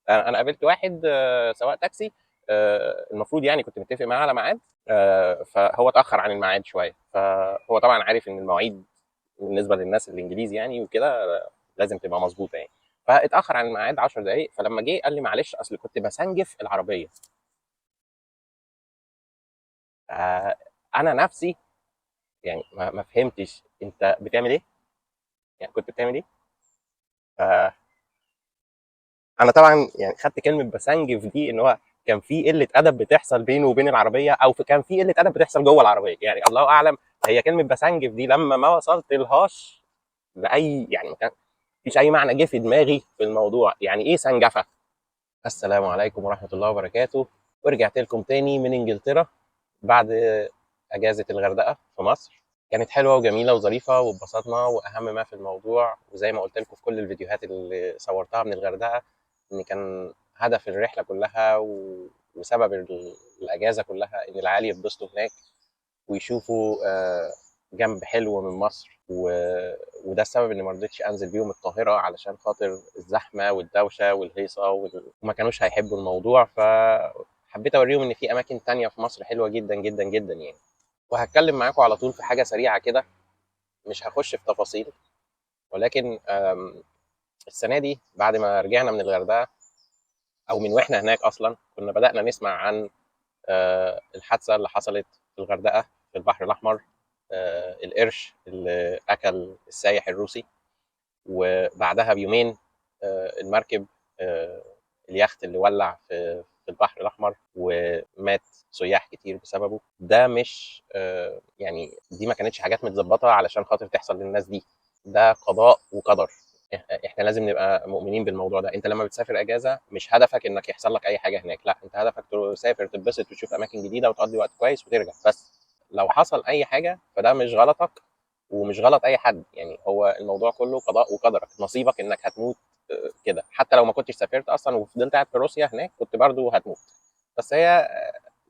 انا قابلت واحد سواق تاكسي، المفروض يعني كنت متفق معاه على ميعاد، فهو اتاخر عن الميعاد شويه، فهو طبعا عارف ان المواعيد بالنسبه للناس الانجليزي يعني وكده لازم تبقى مظبوطه يعني. فاتاخر عن الميعاد 10 دقائق، فلما جه قال لي معلش اصل كنت بسنجف العربيه. انا نفسي يعني ما فهمتش انت بتعمل ايه، يعني كنت بتعمل ايه. انا طبعا يعني خدت كلمه بسنجف دي ان هو كان في قله ادب بتحصل بينه وبين العربيه، او كان في قله ادب بتحصل جوه العربيه، يعني الله اعلم. هي كلمه بسنجف دي لما ما وصلت لهاش لاي يعني ما كان فيش اي معنى جه في دماغي في الموضوع، يعني ايه سنجفه. السلام عليكم ورحمه الله وبركاته. ورجعت لكم تاني من انجلترا بعد اجازه الغردقه في مصر. كانت حلوه وجميله وظريفه واتبسطنا، واهم ما في الموضوع وزي ما قلت لكم في كل الفيديوهات اللي صورتها من الغردقه ان كان هدف الرحله كلها وسبب الاجازه كلها ان العيال يتبسطوا هناك ويشوفوا جنب حلو من مصر وده السبب اني ما رضيتش انزل بيهم القاهره علشان خاطر الزحمه والدوشه والهيصه وما كانوش هيحبوا الموضوع، فحبيت اوريهم ان في اماكن تانية في مصر حلوه جدا جدا جدا يعني. وهتكلم معاكم على طول في حاجه سريعه كده، مش هخش في تفاصيل، ولكن السنه دي بعد ما رجعنا من الغردقه او من واحنا هناك اصلا كنا بدانا نسمع عن الحادثه اللي حصلت في الغردقه في البحر الاحمر، القرش اللي اكل السايح الروسي. وبعدها بيومين المركب، آه، اليخت اللي ولع في البحر الاحمر ومات سياح كتير بسببه. ده مش يعني دي ما كانتش حاجات متظبطه علشان خاطر تحصل للناس دي، ده قضاء وقدر. احنا لازم نبقى مؤمنين بالموضوع ده. انت لما بتسافر اجازه مش هدفك انك يحصل لك اي حاجه هناك، لا انت هدفك تسافر تتبسط وتشوف اماكن جديده وتقضي وقت كويس وترجع بس. لو حصل اي حاجه فده مش غلطك ومش غلط اي حد، يعني هو الموضوع كله قضاء وقدرك، نصيبك انك هتموت كده. حتى لو ما كنتش سافرت اصلا وفضلت قاعد في روسيا هناك كنت برضو هتموت، بس هي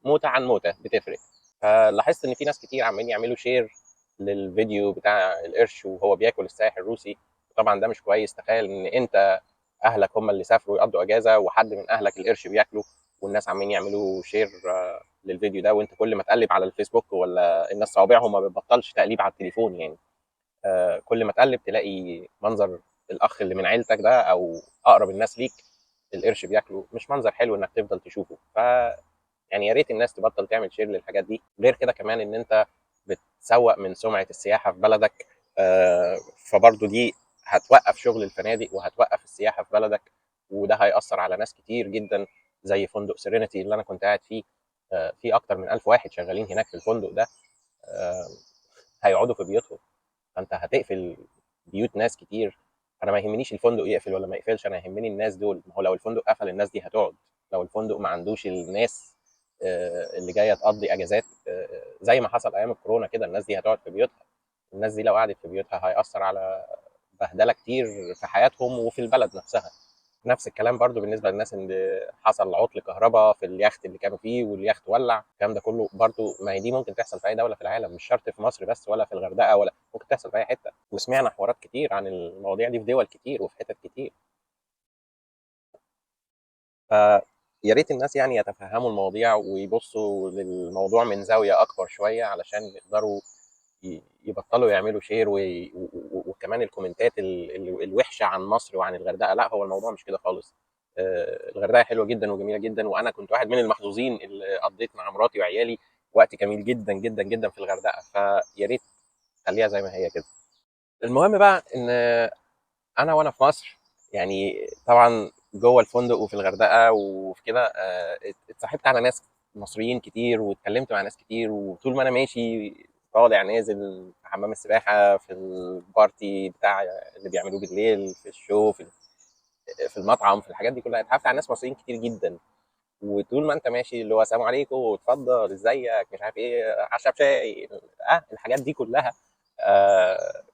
موتة عن موتة بتفرق. فلاحظت ان في ناس كتير عمالين يعملوا شير للفيديو بتاع القرش وهو بياكل السائح الروسي. طبعا ده مش كويس. تخيل ان انت اهلك هم اللي سافروا يقضوا اجازه وحد من اهلك القرش بياكله، والناس عمالين يعملوا شير للفيديو ده، وانت كل ما تقلب على الفيسبوك ولا الناس صوابعهم ما بتبطلش تقليب على التليفون يعني. كل ما تقلب تلاقي منظر الاخ اللي من عيلتك ده او اقرب الناس ليك القرش بياكله، مش منظر حلو انك تفضل تشوفه. يعني يا ريت الناس تبطل تعمل شير للحاجات دي. غير كده كمان ان انت بتسوق من سمعه السياحه في بلدك، فبرضو دي هتوقف شغل الفنادق وهتوقف السياحه في بلدك، وده هيأثر على ناس كتير جدا زي فندق سيرينيتي اللي انا كنت قاعد فيه. في اكتر من 1000 واحد شغالين هناك في الفندق ده، آه، هيقعدوا في بيوتهم، فانت هتقفل بيوت ناس كتير. انا ما يهمنيش الفندق يقفل ولا ما يقفلش، انا يهمني الناس دول. ما هو لو الفندق قفل الناس دي هتقعد، لو الفندق ما عندوش الناس اللي جايه تقضي اجازات زي ما حصل ايام الكورونا كده، الناس دي هتقعد في بيوتها. الناس دي لو قعدت في بيوتها هيأثر على بهدله كتير في حياتهم وفي البلد نفسها. نفس الكلام برضو بالنسبه للناس اللي حصل عطل كهرباء في اليخت اللي كانوا فيه واليخت ولع. الكلام ده كله برضو ما هي دي ممكن تحصل في اي دوله في العالم، مش شرط في مصر بس ولا في الغردقه، ولا ممكن تحصل في اي حته. وسمعنا حوارات كتير عن المواضيع دي في دول كتير وفي حتت كتير. فيا ريت الناس يعني يتفهموا المواضيع ويبصوا للموضوع من زاويه اكبر شويه علشان يقدروا يبطلوا يعملوا شير وكمان الكومنتات الوحشه عن مصر وعن الغردقه. لا هو الموضوع مش كده خالص. الغردقه حلوه جدا وجميله جدا، وانا كنت واحد من المحظوظين اللي قضيت مع مراتي وعيالي وقت جميل جدا جدا جدا في الغردقه، فيا ريت خليها زي ما هي كده. المهم بقى ان وانا في مصر يعني طبعا جوه الفندق وفي الغردقه وفي كده اتصاحبت على ناس مصريين كتير واتكلمت مع ناس كتير، وطول ما انا ماشي طالع نازل في حمام السباحه في البارتي بتاع اللي بيعملوه بالليل في الشو في المطعم في الحاجات دي كلها اتعرفت على ناس مصريين كتير جدا. وطول ما انت ماشي اللي هو السلام عليكم اتفضل ازيك مش عارف ايه عشب شاي الحاجات دي كلها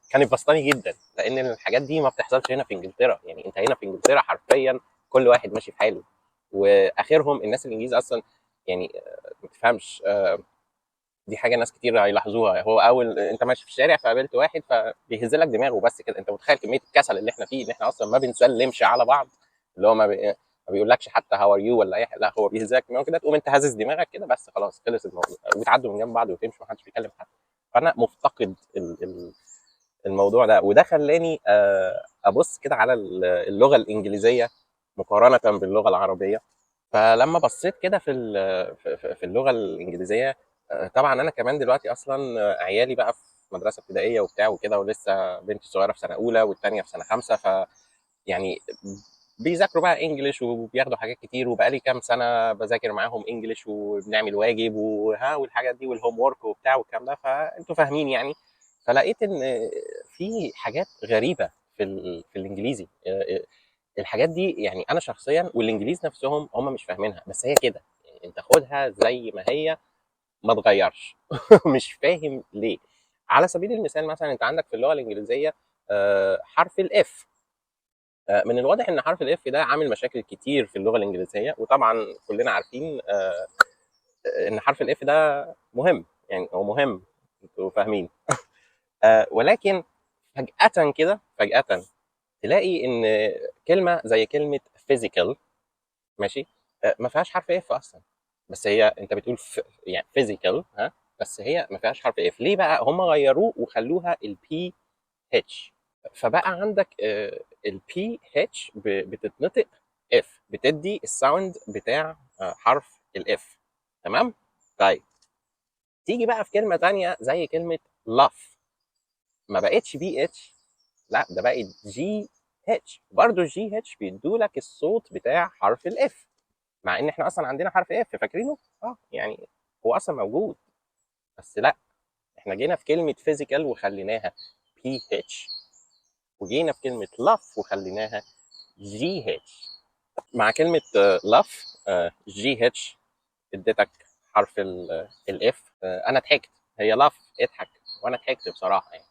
كانت بسطاني جدا، لان الحاجات دي ما بتحصلش هنا في انجلترا. يعني انت هنا في انجلترا حرفيا كل واحد ماشي في حاله، واخرهم الناس الانجليز اصلا يعني ما تفهمش. دي حاجه ناس كتير هيلاحظوها، هو اول انت ماشي في الشارع فقابلت واحد فبيهز لك دماغه بس كده. انت متخيل كميه الكسل اللي احنا فيه ان احنا اصلا ما بنسلمش على بعض، اللي هو ما ما بيقولكش حتى هاو ار يو ولا اي حاجه، لا هو بيهزك دماغه كده، تقوم انت هازز دماغك كده بس خلاص خلص الموضوع، وتعدوا من جنب بعض وتمشوا ما حدش بيكلم حد. فانا مفتقد الموضوع ده، وده خلاني ابص كده على اللغه الانجليزيه مقارنه باللغه العربيه. فلما بصيت كده في اللغه الانجليزيه، طبعا انا كمان دلوقتي اصلا عيالي بقى في مدرسه ابتدائيه وبتاع وكده، ولسه بنتي الصغيره في سنه اولى والثانيه في سنه خمسه، ف يعني بيذاكروا بقى انجليش وبياخدوا حاجات كتير، وبقالي كام سنه بذاكر معاهم انجليش وبنعمل واجب والحاجات دي والهوم وورك وبتاع والكلام ده، فانتوا فاهمين يعني. فلقيت ان في حاجات غريبه في الانجليزي. الحاجات دي يعني انا شخصيا والانجليز نفسهم هم مش فاهمينها، بس هي كده يعني، انت خدها زي ما هي ما تغيرش. مش فاهم ليه. على سبيل المثال مثلا انت عندك في اللغه الانجليزيه حرف الاف. من الواضح ان حرف الاف ده عامل مشاكل كتير في اللغه الانجليزيه، وطبعا كلنا عارفين ان حرف الاف ده مهم، يعني هو مهم، انتوا فاهمين. ولكن فجاه كده فجاه تلاقي ان كلمه زي كلمه physical، ماشي، ما فيهاش حرف اف اصلا، بس هي انت بتقول يعني physical، ها، بس هي ما فيهاش حرف اف. ليه بقى؟ هم غيروه وخلوها البي اتش، فبقى عندك البي اتش بتتنطق اف، بتدي الساوند بتاع حرف الاف. تمام. طيب تيجي بقى في كلمه تانية زي كلمه لاف، ما بقتش بي اتش، لا ده بقت جي اتش، برضه الجي اتش بيدوا لك الصوت بتاع حرف الاف، مع ان احنا اصلا عندنا حرف اف فاكرينه، يعني هو اصلا موجود، بس لا، احنا جينا في كلمه فيزيكال وخليناها بي اتش، وجينا في كلمه لاف وخليناها جي اتش. مع كلمه لاف جي اتش اديتك حرف الاف، انا ضحكت، هي لاف اضحك، وانا ضحكت بصراحه يعني.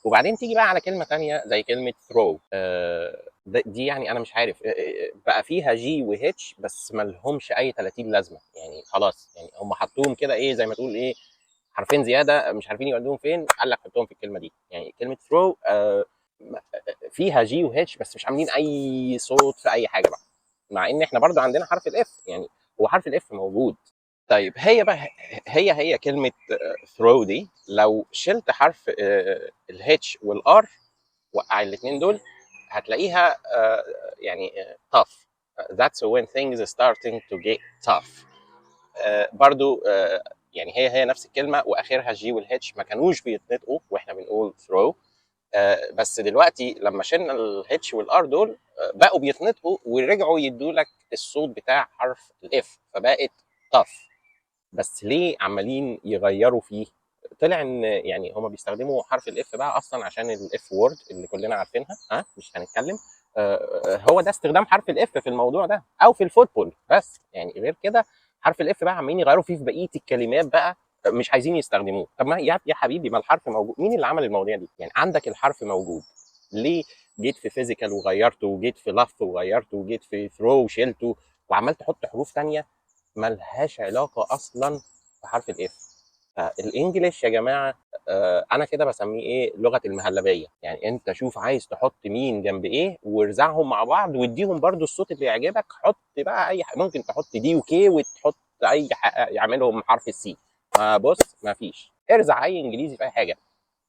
وبعدين تيجي بقى على كلمه تانية زي كلمه ثرو، دي يعني انا مش عارف، بقى فيها جي وهيتش بس ما لهمش اي 30 لازمه، يعني خلاص يعني هم حطوهم كده ايه زي ما تقول ايه، حرفين زياده مش عارفين يودوهم فين، قال لك حطهم في الكلمه دي. يعني كلمه ثرو فيها جي وهيتش بس مش عاملين اي صوت في اي حاجه بقى، مع ان احنا برضو عندنا حرف الاف، يعني هو حرف الاف موجود. طيب هي بقى هي كلمه ثرو دي لو شلت حرف الهيتش والار، وقع الاثنين دول، هتلاقيها يعني tough. That's when things are starting to get tough. برضو يعني هي نفس الكلمه واخرها الجي والهيتش ما كانوش بيتنطقوا واحنا بنقول throw، بس دلوقتي لما شلنا الهيتش والار دول بقوا بيتنطقوا ورجعوا يدوا لك الصوت بتاع حرف الاف، فبقت tough. بس ليه عمالين يغيروا فيه؟ طلع ان يعني هما بيستخدموا حرف الاف بقى اصلا عشان الاف وورد اللي كلنا عارفينها، مش هنتكلم. هو ده استخدام حرف الاف في الموضوع ده، او في الفوتبول بس، يعني غير كده حرف الاف بقى عمالين يغيروا فيه في بقيه الكلمات بقى، مش عايزين يستخدموه. طب ما يا حبيبي ما الحرف موجود، مين اللي عمل المواضيع دي؟ يعني عندك الحرف موجود، ليه جيت في فيزيكال وغيرته، وجيت في لف وغيرته، وجيت في ثرو وشيلته، وعمال تحط حروف تانية ملهاش علاقه اصلا بحرف الاف؟ فالانجليش يا جماعه انا كده بسميه ايه، لغه المهلبيه. يعني انت شوف عايز تحط مين جنب ايه وارزعهم مع بعض واديهم برضو الصوت اللي يعجبك، حط بقى اي حاجه، ممكن تحط دي وكي وتحط اي حاجه يعملهم حرف السي، بص ما فيش، ارزع اي انجليزي في اي حاجه.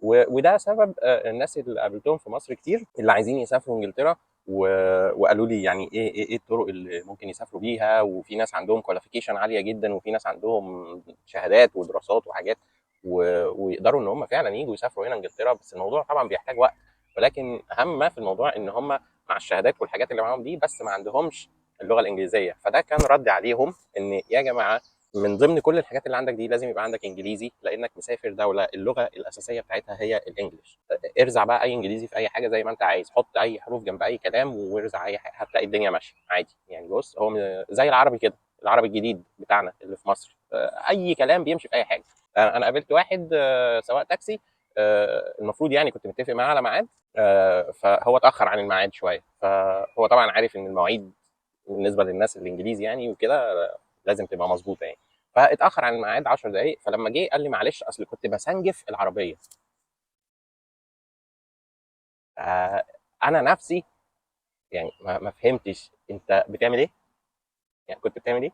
وده سبب الناس اللي قابلتهم في مصر كتير اللي عايزين يسافروا انجلترا، وقالوا لي يعني ايه الطرق اللي ممكن يسافروا بيها، وفي ناس عندهم كواليفيكيشن عاليه جدا، وفي ناس عندهم شهادات ودراسات وحاجات، ويقدروا ان هم فعلا يجوا يسافروا هنا انجلترا، بس الموضوع طبعا بيحتاج وقت. ولكن اهم ما في الموضوع ان هم مع الشهادات والحاجات اللي معاهم دي بس ما عندهمش اللغه الانجليزيه. فده كان رد عليهم ان يا جماعه من ضمن كل الحاجات اللي عندك دي لازم يبقى عندك انجليزي، لانك مسافر دوله اللغه الاساسيه بتاعتها هي الانجليش. ارزع بقى اي انجليزي في اي حاجه زي ما انت عايز، حط اي حروف جنب اي كلام وارزع اي حاجه هتلاقي الدنيا ماشيه عادي. يعني بص هو زي العربي كده، العربي الجديد بتاعنا اللي في مصر، اي كلام بيمشي في اي حاجه. انا قابلت واحد سواق تاكسي، المفروض يعني كنت متفق معاه على ميعاد، فهو اتاخر عن الميعاد شويه، فهو طبعا عارف ان المواعيد بالنسبه للناس الانجليزي يعني وكده لازم تبقى مظبوطه يعني، فاتاخر عن الميعاد 10 دقائق. فلما جه قال لي معلش اصل كنت بسنجف العربيه. انا نفسي يعني ما فهمتش انت بتعمل ايه، يعني كنت بتعمل ايه.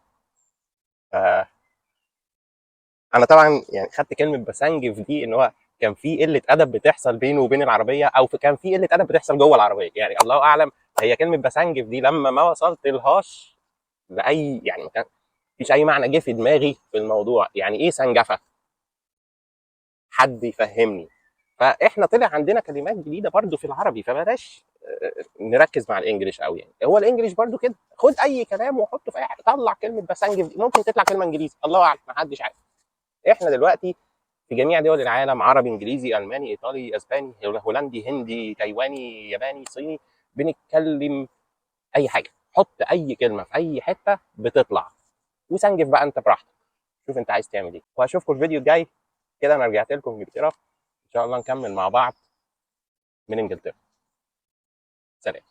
انا طبعا يعني خدت كلمه بسنجف دي ان هو كان في قله ادب بتحصل بينه وبين العربيه، او كان في قله ادب بتحصل جوه العربيه، يعني الله اعلم. هي كلمه بسنجف دي لما ما وصلت لهاش لاي، يعني ما كان فيش اي معنى جه في دماغي في الموضوع. يعني ايه سنجفه؟ حد يفهمني. فاحنا طلع عندنا كلمات جديده برضو في العربي، فبلاش نركز مع الانجليش قوي. يعني هو الانجليش برضو كده، خد اي كلام وحطه في اي حاجه، طلع كلمه بسنجف دي ممكن تطلع كلمه انجليزي، الله اعلم، ما حدش عارف. احنا دلوقتي في جميع دول العالم، عربي، انجليزي، الماني، ايطالي، اسباني، هولندي، هندي، تايواني، ياباني، صيني، بنتكلم اي حاجه. حط اي كلمه في اي حته بتطلع، وسنجف بقى انت براحتك. شوف انت عايز تعمل ايه، وهشوفكم الفيديو الجاي. كده انا رجعت لكم انجلترا، ان شاء الله نكمل مع بعض من انجلترا. سلام.